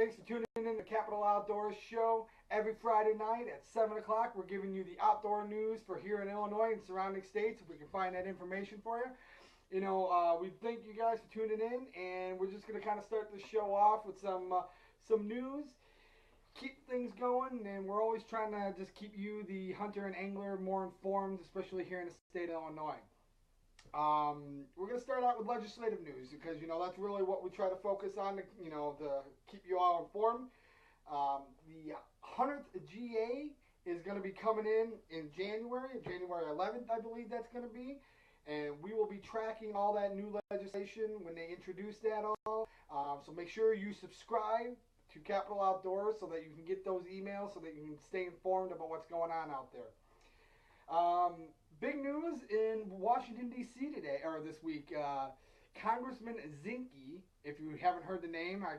thanks for tuning in to the Capital Outdoors Show. Every Friday night at 7 o'clock, we're giving you the outdoor news for here in Illinois and surrounding states, if we can find that information for you. We thank you guys for tuning in, and we're just going to kind of start the show off with some news, keep things going, and we're always trying to just keep you, the hunter and angler, more informed, especially here in the state of Illinois. We're going to start out with legislative news because, that's really what we try to focus on, to keep you all informed. The 100th GA is going to be coming in January 11th, I believe that's going to be. And we will be tracking all that new legislation when they introduce that all. So make sure you subscribe to Capital Outdoors so that you can get those emails so that you can stay informed about what's going on out there. Big news in Washington, D.C. today, or this week. Congressman Zinke, if you haven't heard the name, I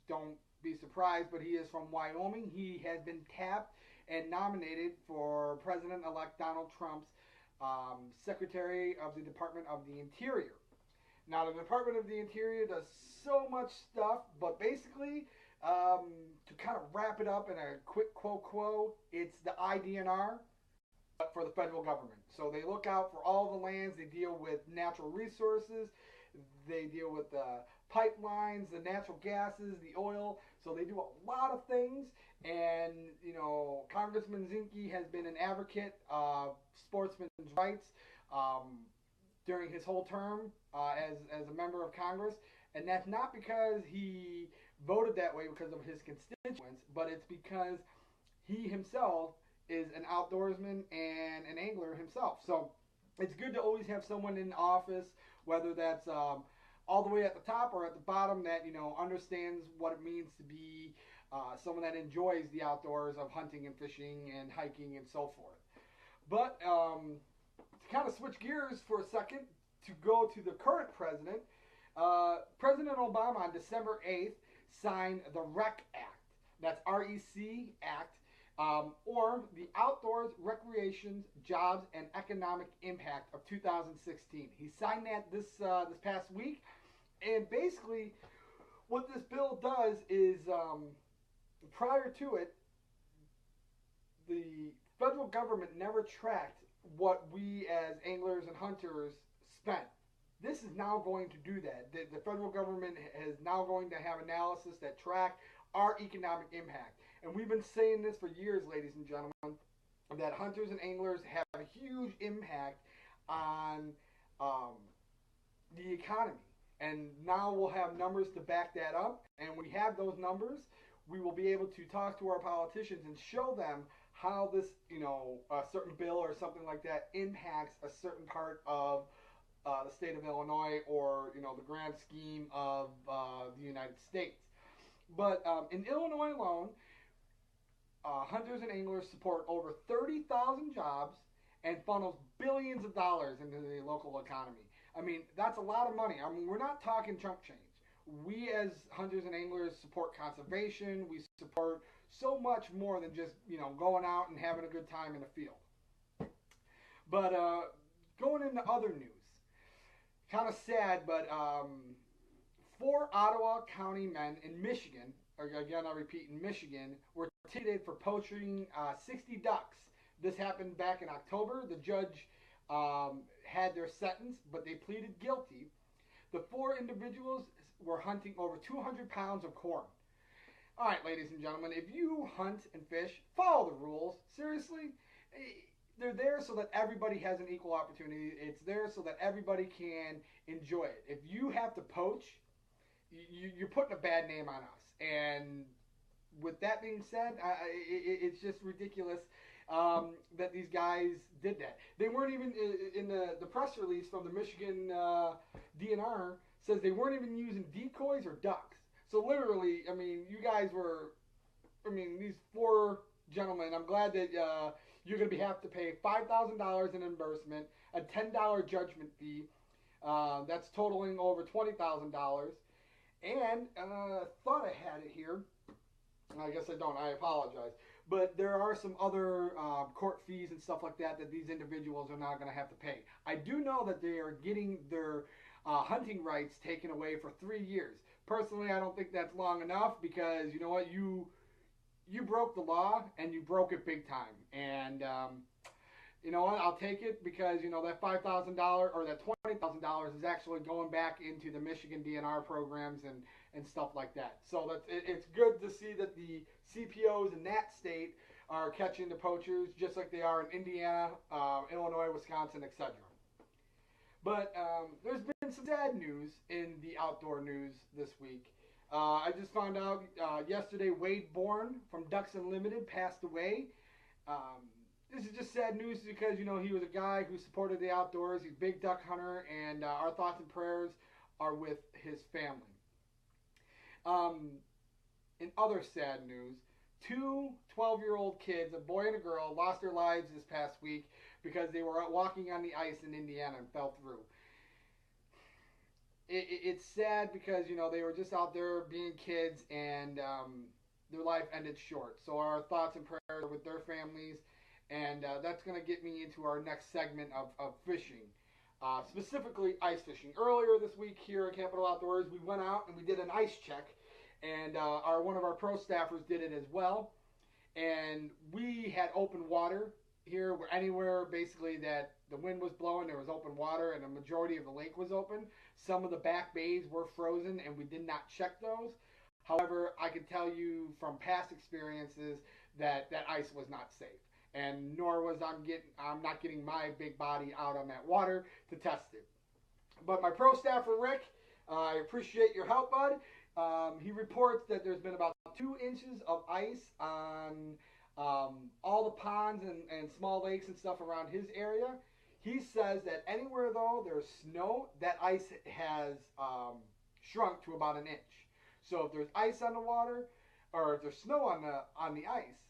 don't be surprised, but he is from Wyoming. He has been tapped and nominated for President-elect Donald Trump's Secretary of the Department of the Interior. Now, the Department of the Interior does so much stuff, but basically, to kind of wrap it up in a quick quo, it's the IDNR for the federal government. So they look out for all the lands. They deal with natural resources. They deal with the pipelines, the natural gases, the oil. So they do a lot of things. And, Congressman Zinke has been an advocate of sportsmen's rights during his whole term as a member of Congress. And that's not because he voted that way because of his constituents, but it's because he himself is an outdoorsman and an angler himself. So it's good to always have someone in office, whether that's all the way at the top or at the bottom, that understands what it means to be someone that enjoys the outdoors of hunting and fishing and hiking and so forth. But to kind of switch gears for a second to go to the current president, President Obama on December 8th signed the REC Act. That's REC Act. Or the Outdoors, Recreations, Jobs, and Economic Impact of 2016. He signed that this past week, and basically what this bill does is, prior to it, the federal government never tracked what we as anglers and hunters spent. This is now going to do that. The federal government is now going to have analysis that track our economic impact. And we've been saying this for years, ladies and gentlemen, that hunters and anglers have a huge impact on the economy. And now we'll have numbers to back that up. And when we have those numbers, we will be able to talk to our politicians and show them how this, a certain bill or something like that impacts a certain part of the state of Illinois, or, the grand scheme of the United States. But in Illinois alone, hunters and anglers support over 30,000 jobs and funnels billions of dollars into the local economy. I mean, that's a lot of money. I mean, we're not talking chump change. We as hunters and anglers support conservation. We support so much more than just, going out and having a good time in the field. But going into other news, kind of sad, but 4 Ottawa County men in Michigan, again I repeat, in Michigan, were ticketed for poaching 60 ducks. This happened back in October. The judge had their sentence, but they pleaded guilty. The 4 individuals were hunting over 200 pounds of corn. All right, ladies and gentlemen, if you hunt and fish, follow the rules. Seriously, they're there so that everybody has an equal opportunity. It's there so that everybody can enjoy it. If you have to poach, you're putting a bad name on us. And with that being said, it's just ridiculous that these guys did that. They weren't even, in the press release from the Michigan DNR, says they weren't even using decoys or ducks. So literally, I mean, you guys were, these 4 gentlemen, I'm glad that you're going to have to pay $5,000 in reimbursement, a $10 judgment fee. That's totaling over $20,000. And thought I had it here. I guess I don't. I apologize. But there are some other court fees and stuff like that these individuals are not going to have to pay. I do know that they are getting their hunting rights taken away for 3 years. Personally, I don't think that's long enough because you know what, you broke the law and you broke it big time. And you know what, I'll take it because you know that $5,000 or that $20,000 is actually going back into the Michigan DNR programs and stuff like that. So it's good to see that the CPOs in that state are catching the poachers just like they are in Indiana, Illinois, Wisconsin, etc. But there's been some sad news in the outdoor news this week. I just found out yesterday Wade Bourne from Ducks Unlimited passed away. Um, this is just sad news because, you know, he was a guy who supported the outdoors. He's a big duck hunter, and our thoughts and prayers are with his family. Um, in other sad news, two 12-year-old kids, a boy and a girl, lost their lives this past week because they were out walking on the ice in Indiana and fell through. It's sad because, you know, they were just out there being kids and their life ended short. So our thoughts and prayers are with their families, and that's going to get me into our next segment of fishing, specifically ice fishing. Earlier this week here at Capital Outdoors, we went out and we did an ice check, and one of our pro staffers did it as well. And we had open water here, where anywhere basically that the wind was blowing, there was open water, and the majority of the lake was open. Some of the back bays were frozen, and we did not check those. However, I can tell you from past experiences that that ice was not safe, and nor was I'm not getting my big body out on that water to test it. But my pro staffer Rick, I appreciate your help, bud. He reports that there's been about 2 inches of ice on all the ponds and small lakes and stuff around his area. He says that anywhere though there's snow, that ice has shrunk to about 1 inch. So if there's ice on the water, or if there's snow on the ice,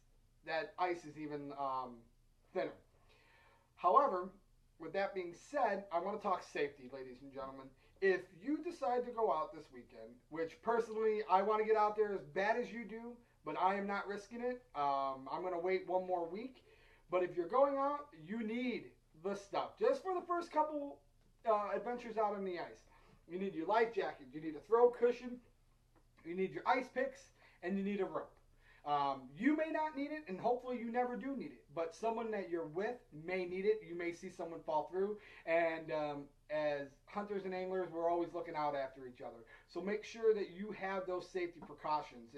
that ice is even thinner. However, with that being said, I want to talk safety, ladies and gentlemen. If you decide to go out this weekend, which personally I want to get out there as bad as you do, but I am not risking it. I'm going to wait 1 more week. But if you're going out, you need the stuff. Just for the first couple adventures out on the ice. You need your life jacket. You need a throw cushion. You need your ice picks. And you need a rope. You may not need it, and hopefully you never do need it. But someone that you're with may need it. You may see someone fall through. And as hunters and anglers, we're always looking out after each other. So make sure that you have those safety precautions.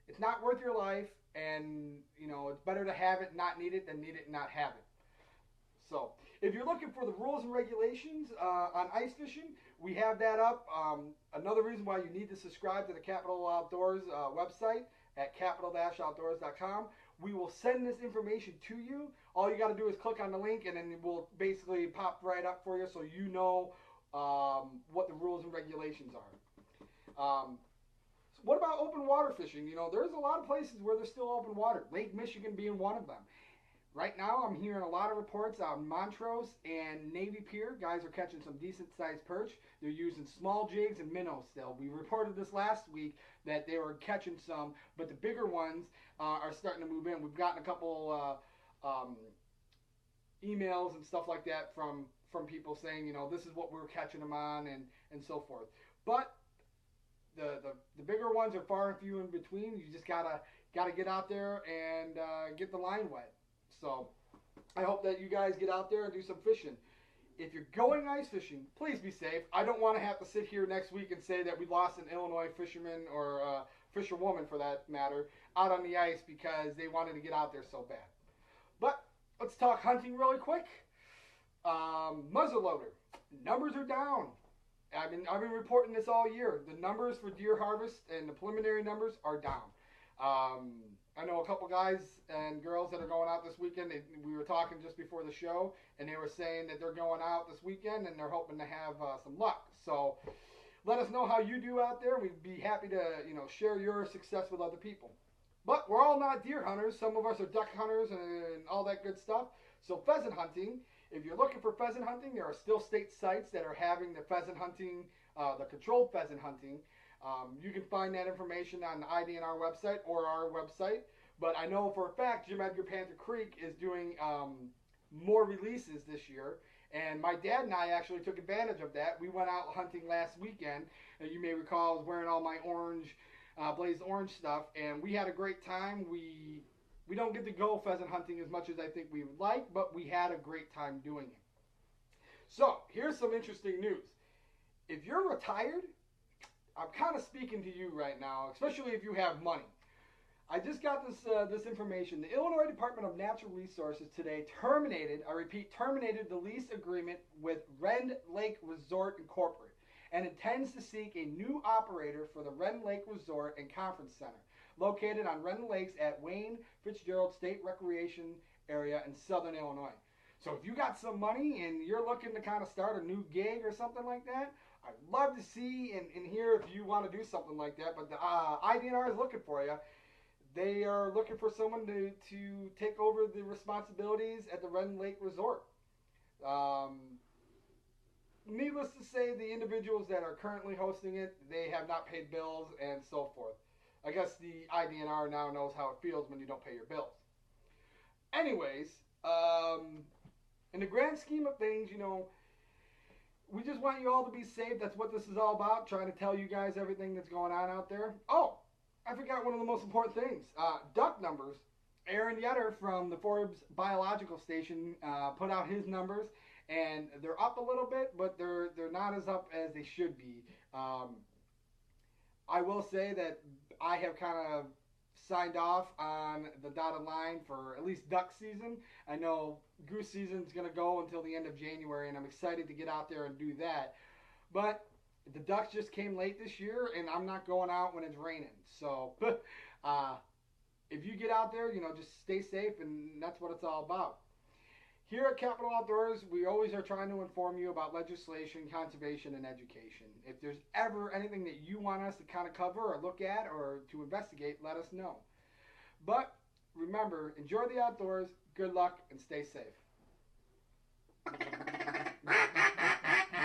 It's not worth your life, and you know it's better to have it and not need it than need it and not have it. So if you're looking for the rules and regulations on ice fishing, we have that up. Another reason why you need to subscribe to the Capital Outdoors website at capital-outdoors.com. We will send this information to you. All you got to do is click on the link, and then it will basically pop right up for you, so you know what the rules and regulations are. What about open water fishing? You know, there's a lot of places where there's still open water. Lake Michigan being one of them. Right now, I'm hearing a lot of reports on Montrose and Navy Pier. Guys are catching some decent-sized perch. They're using small jigs and minnows still. We reported this last week that they were catching some, but the bigger ones are starting to move in. We've gotten a couple emails and stuff like that from people saying, you know, this is what we're catching them on and so forth. But the bigger ones are far and few in between. You just gotta get out there and get the line wet. So I hope that you guys get out there and do some fishing. If you're going ice fishing, please be safe. I don't want to have to sit here next week and say that we lost an Illinois fisherman or fisherwoman for that matter out on the ice because they wanted to get out there so bad. But let's talk hunting really quick. Muzzleloader numbers are down. I've been reporting this all year. The numbers for deer harvest and the preliminary numbers are down. I know a couple guys and girls that are going out this weekend. We were talking just before the show, and they were saying that they're going out this weekend and they're hoping to have some luck. So let us know how you do out there. We'd be happy to share your success with other people. But we're all not deer hunters. Some of us are duck hunters and all that good stuff. So pheasant hunting. If you're looking for pheasant hunting, there are still state sites that are having the pheasant hunting, the controlled pheasant hunting. You can find that information on the IDNR website or our website. But I know for a fact Jim Edgar Panther Creek is doing more releases this year. And my dad and I actually took advantage of that. We went out hunting last weekend. You may recall I was wearing all my orange, Blaze Orange stuff, and we had a great time. We don't get to go pheasant hunting as much as I think we would like, but we had a great time doing it. So here's some interesting news. If you're retired, I'm kind of speaking to you right now, especially if you have money. I just got this information. The Illinois Department of Natural Resources today terminated, I repeat, terminated the lease agreement with Rend Lake Resort Incorporated and intends to seek a new operator for the Rend Lake Resort and Conference Center, located on Rend Lakes at Wayne Fitzgerald State Recreation Area in Southern Illinois. So if you got some money and you're looking to kind of start a new gig or something like that, I'd love to see and hear if you want to do something like that. But the IDNR is looking for you. They are looking for someone to take over the responsibilities at the Rend Lake Resort. Needless to say, the individuals that are currently hosting it, they have not paid bills and so forth. I guess the IDNR now knows how it feels when you don't pay your bills. Anyways, in the grand scheme of things, you know, we just want you all to be safe. That's what this is all about, trying to tell you guys everything that's going on out there. Oh, I forgot one of the most important things. Duck numbers. Aaron Yetter from the Forbes Biological Station put out his numbers, and they're up a little bit, but they're not as up as they should be. I will say that I have kind of signed off on the dotted line for at least duck season. I know goose season is going to go until the end of January, and I'm excited to get out there and do that. But the ducks just came late this year, and I'm not going out when it's raining. So if you get out there, you know, just stay safe, and that's what it's all about. Here at Capital Outdoors, we always are trying to inform you about legislation, conservation, and education. If there's ever anything that you want us to kind of cover or look at or to investigate, let us know. But remember, enjoy the outdoors, good luck, and stay safe.